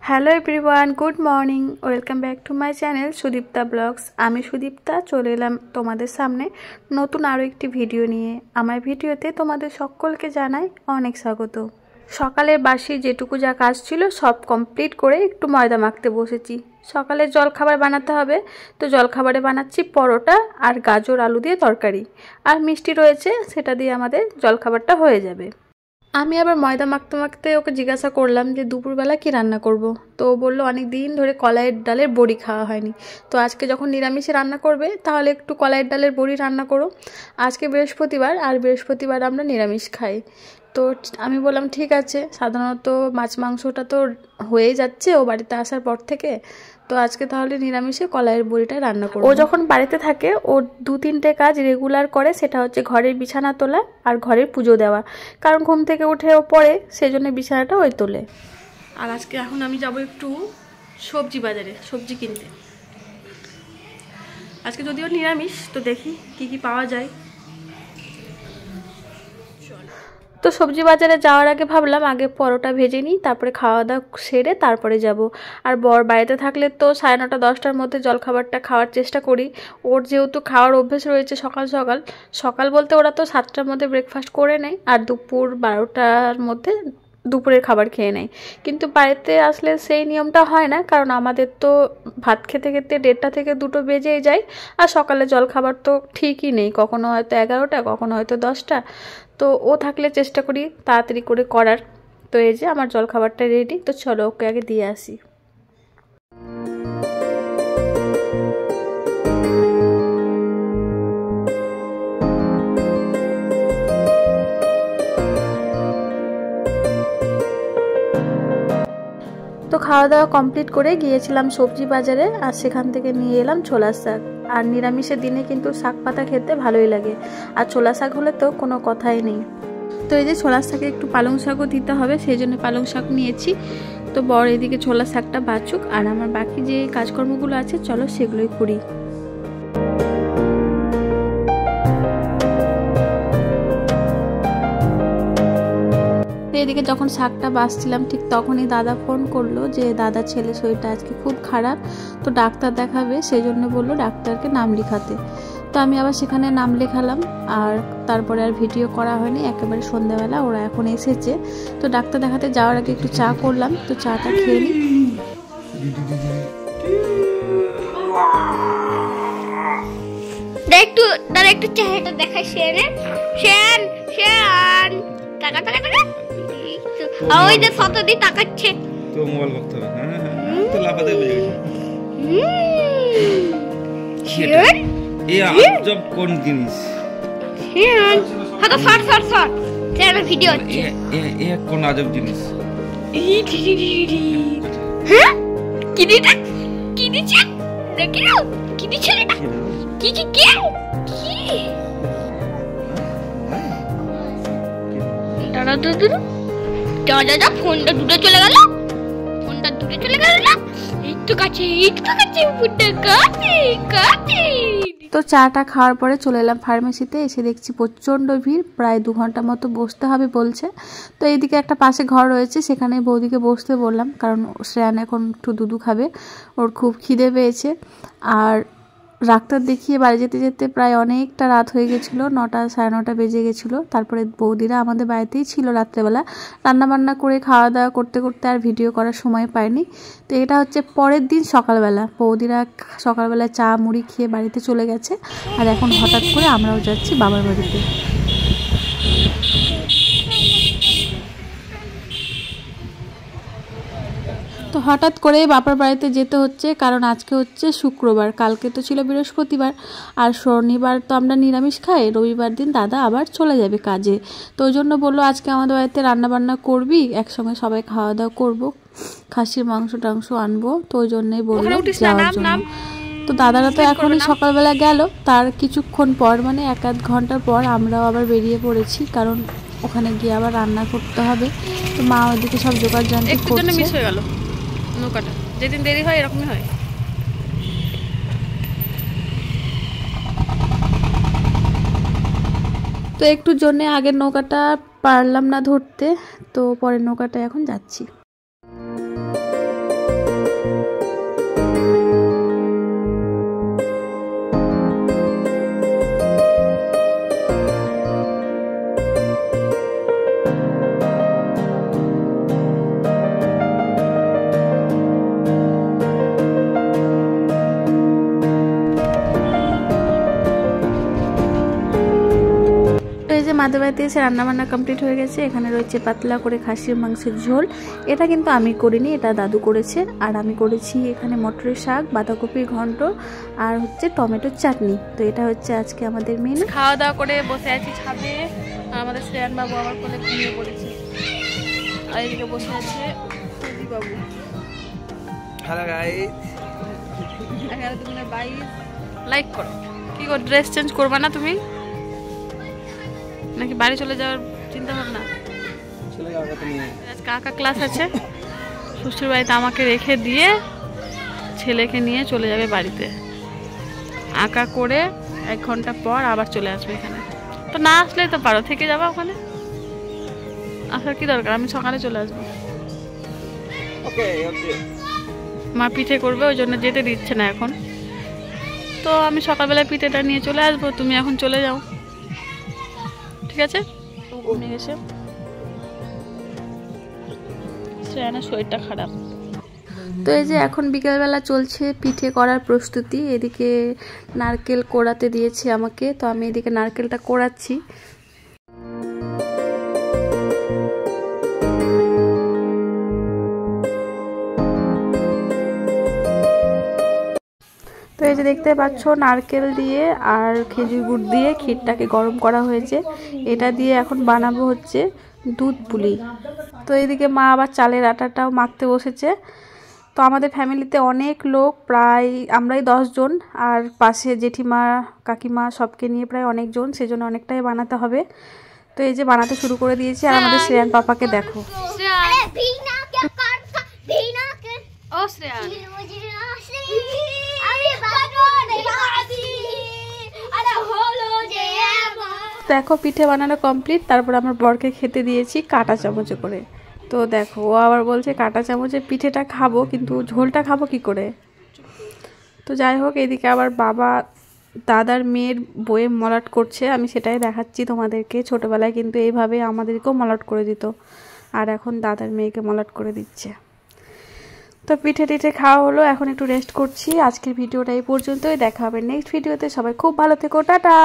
Hello everyone, good morning. Welcome back to my channel Sudipta blogs. আমি সুদীপ্তা চলে এলাম তোমাদের সামনে নতুন আরও একটি ভিডিও নিয়ে। আমার ভিডিওতে তোমাদের সকলকে জানাই অনেক স্বাগত। সকালের বাসি যেটুকু যা কাজ ছিল সব কমপ্লিট করে একটু ময়দা মাখতে বসেছি। সকালে জলখাবার বানাতে হবে, তো জলখাবারে বানাচ্ছি পরোটা আর গাজর আলু দিয়ে তরকারি, আর মিষ্টি রয়েছে, সেটা দিয়ে আমাদের জলখাবারটা হয়ে যাবে। আমি আবার ময়দা মাখতে মাখতে ওকে জিজ্ঞাসা করলাম যে দুপুরবেলা কি রান্না করব। তো ও বললো অনেক দিন ধরে কলাইয়ের ডালের বড়ি খাওয়া হয়নি, তো আজকে যখন নিরামিষে রান্না করবে তাহলে একটু কলাইয়ের ডালের বড়ি রান্না করো। আজকে বৃহস্পতিবার, আর বৃহস্পতিবার আমরা নিরামিষ খাই। তো আমি বললাম ঠিক আছে, সাধারণত মাছ মাংসটা তো হয়েই যাচ্ছে ও বাড়িতে আসার পর থেকে, তো আজকে তাহলে নিরামিষে কলাইয়ের বড়িটা রান্না করব। ও যখন বাড়িতে থাকে ও 2-3টে কাজ রেগুলার করে, সেটা হচ্ছে ঘরের বিছানা তোলা আর ঘরের পুজো দেওয়া, কারণ ঘুম থেকে উঠে ও পড়ে, সেজন্য বিছানাটা ওই তোলে। আর আজকে এখন আমি যাব একটু সবজি বাজারে সবজি কিনতে। আজকে যদিও নিরামিষ, তো দেখি কি কি পাওয়া যায়। তো সবজি বাজারে যাওয়ার আগে ভাবলাম আগে পরোটা ভেজে নিই, তারপরে খাওয়া দাওয়া সেরে তারপরে যাব। আর বর বাড়িতে থাকলে তো 9:30-10টার মধ্যে জলখাবারটা খাওয়ার চেষ্টা করি। ওর যেহেতু খাওয়ার অভ্যেস রয়েছে সকাল সকাল, সকাল বলতে ওরা তো 7টার মধ্যে ব্রেকফাস্ট করে নেয়, আর দুপুর 12টার মধ্যে দুপুরের খাবার খেয়ে নেয়। কিন্তু বাড়িতে আসলে সেই নিয়মটা হয় না, কারণ আমাদের তো ভাত খেতে খেতে 1:30 থেকে 2টো বেজেই যায়, আর সকালে জলখাবার তো ঠিকই নেই, কখনো হয়তো 11টা, কখনো হয়তো 10টা। তো ও থাকলে চেষ্টা করি তাড়াতাড়ি করে করার। তো এই যে আমার জলখাবারটা রেডি, তো চলো ওকে আগে দিয়ে আসি। তো খাওয়া দাওয়া কমপ্লিট করে গিয়েছিলাম সবজি বাজারে, আর সেখান থেকে নিয়ে এলাম ছোলার শাক। আর নিরামিষের দিনে কিন্তু শাক পাতা খেতে ভালোই লাগে, আর ছোলা শাক হলে তো কোনো কথাই নেই। তো এই যে ছোলার শাকে একটু পালং শাকও দিতে হবে, সেই জন্য পালং শাক নিয়েছি। তো বড় এদিকে ছোলার শাকটা বাছুক, আর আমার বাকি যে কাজকর্মগুলো আছে চলো সেগুলোই করি। এদিকে যখন শাকটা বাছছিলাম ঠিক তখনই দাদা ফোন করলো যে দাদা ছেলে শরীরটা আজকে খুব খারাপ, তো ডাক্তার দেখাবে, সেই জন্য বললো ডাক্তারকে নাম লেখাতে। তো আমি আবার সেখানে নাম লেখালাম, আর তারপরে আর ভিডিও করা হয়নি। একেবারে সন্ধ্যাবেলা ওরা এখন এসেছে, তো ডাক্তার দেখাতে যাওয়ার আগে একটু চা করলাম, তো চাটা খেয়ে নিই। একটু চেহারাটা দেখাই শেন টাকা টাকা টাকা ওই যে ফটো দিয়ে তাকাচ্ছে, তো মোবাইল করতে হবে। হ্যাঁ তো লাফাতে বুঝে গেছি। শেন এই আজব কোন জিনিস? শেন হাতে সর চ্যানেলে ভিডিও হচ্ছে। এ কোন আজব জিনিস? হ্যাঁ কি দিটা কি দিছে দেখিও কি দিছে এটা কি কি কি দাঁড়া দাদা ফোনটা দূরে চলে গেল না, একটু কাছে ফুটে কাছে। তো চাটা খাওয়ার পরে চলে এলাম ফার্মেসিতে। এসে দেখছি প্রচণ্ড ভিড়, প্রায় 2 ঘন্টা মতো বসতে হবে বলছে। তো এইদিকে একটা পাশে ঘর রয়েছে, সেখানে বৌদিকে বসতে বললাম, কারণ শ্রেয়ান এখন একটু দুধু খাবে, ওর খুব খিদে পেয়েছে। আর ডাক্তার দেখিয়ে বাড়ি যেতে যেতে প্রায় অনেকটা রাত হয়ে গেছিলো, 9টা 9:30 বেজে গেছিলো। তারপরে বৌদিরা আমাদের বাড়িতেই ছিল রাত্রেবেলা, রান্নাবান্না করে খাওয়া দাওয়া করতে করতে আর ভিডিও করার সময় পাইনি। তো এটা হচ্ছে পরের দিন সকালবেলা, বৌদিরা সকালবেলা চা মুড়ি খেয়ে বাড়িতে চলে গেছে, আর এখন হঠাৎ করে আমরাও যাচ্ছি বাবার বাড়িতে। তো হঠাৎ করে বাবার বাড়িতে যেতে হচ্ছে, কারণ আজকে হচ্ছে শুক্রবার, কালকে তো ছিল বৃহস্পতিবার, আর শনিবার তো আমরা নিরামিষ খাই, রবিবার দিন দাদা আবার চলে যাবে কাজে। তো ওই জন্য বললো আজকে আমাদের বাড়িতে রান্নাবান্না করবি, একসঙ্গে সবাই খাওয়া দাওয়া করবো, খাসির মাংস টাংস আনবো, তো ওই জন্যই বললো যাওয়ার জন্য। তো দাদারা তো এখনই সকালবেলা গেল, তার কিছুক্ষণ পর মানে 1-1 ঘন্টার পর আমরাও আবার বেরিয়ে পড়েছি, কারণ ওখানে গিয়ে আবার রান্না করতে হবে। তো মা ওইদিকে সব জোগাড় জানতে করছে। নৌকাটা যেদিন দেরি হয় এরকমই হয়। তো একটুর জন্য আগের নৌকাটা পারলাম না ধরতে, তো পরের নৌকাটা এখন যাচ্ছি। আমাদের বাড়িতে এসে রান্নাবান্না কমপ্লিট হয়ে গেছে। এখানে রয়েছে পাতলা করে খাসির মাংসের ঝোল, এটা কিন্তু আমি করিনি, এটা দাদু করেছে। আর আমি করেছি এখানে মটরের শাক, বাঁধাকপির ঘন্ট আর হচ্ছে টমেটোর চাটনি। তো এটা হচ্ছে আজকে আমাদের মেনু। খাওয়া দাওয়া করে বসে আছি ছাদে, আর আমাদের শ্রেয়ান বাবু আমার কোলে ঘুমিয়ে পড়েছে, আর এদিকে বসে আছে বাবু। হ্যালো গাইস, 11/22 লাইক করো। কি গো, ড্রেস চেঞ্জ করবা না তুমি নাকি বাড়ি চলে যাওয়ার চিন্তা ভাবনা? চলে যাও তুমি। আজকে আঁকা ক্লাস আছে, শ্বশুর বাড়িতে আমাকে রেখে দিয়ে ছেলেকে নিয়ে চলে যাবে বাড়িতে। আঁকা করে 1 ঘন্টা পর আবার চলে আসবে এখানে। তো না আসলেই তো পারো, থেকে যাবা ওখানে, আসার কি দরকার, আমি সকালে চলে আসবো। ওকে ওকে। মা পিঠে করবে, ওই জন্য যেতে দিচ্ছে না এখন। তো আমি সকালবেলা পিঠেটা নিয়ে চলে আসবো, তুমি এখন চলে যাও, ঠিক আছে? ঘুমিয়ে গেছে, শ্রেয়ানের শরীরটা খারাপ। তো এই যে এখন বিকেলবেলা চলছে পিঠে করার প্রস্তুতি। এদিকে নারকেল কোড়াতে দিয়েছে আমাকে, তো আমি এদিকে নারকেলটা কোড়াচ্ছি। তো এই যে দেখতে পাচ্ছ নারকেল দিয়ে আর খেজুর গুড় দিয়ে ক্ষীরটাকে গরম করা হয়েছে। এটা দিয়ে এখন বানাবো হচ্ছে দুধ পুলি। তো এইদিকে মা আবার চালের আটাটাও মাখতে বসেছে। তো আমাদের ফ্যামিলিতে অনেক লোক, প্রায় আমরাই 10 জন, আর পাশে জেঠিমা কাকিমা সবকে নিয়ে প্রায় অনেকজন, সেজন্য অনেকটাই বানাতে হবে। তো এই যে বানাতে শুরু করে দিয়েছি। আর আমাদের শ্রেয়ান পাপাকে দেখো। দেখো পিঠে বানানো কমপ্লিট, তারপর আমার বরকে খেতে দিয়েছি কাঁটা চামচে করে। তো দেখো ও আবার বলছে কাঁটা চামচে পিঠেটা খাবো, কিন্তু ঝোলটা খাবো কি করে। তো যাই হোক, এদিকে আবার বাবা দাদার মেয়ের বইয়ে মলাট করছে, আমি সেটাই দেখাচ্ছি তোমাদেরকে। ছোটোবেলায় কিন্তু এইভাবে আমাদেরকেও মলাট করে দিত, আর এখন দাদার মেয়েকে মলাট করে দিচ্ছে। তো পিঠে টিঠে খাওয়া হলো, এখন একটু রেস্ট করছি। আজকের ভিডিওটা এই পর্যন্তই, দেখা হবে নেক্সট ভিডিওতে। সবাই খুব ভালো থেকো, টাটা।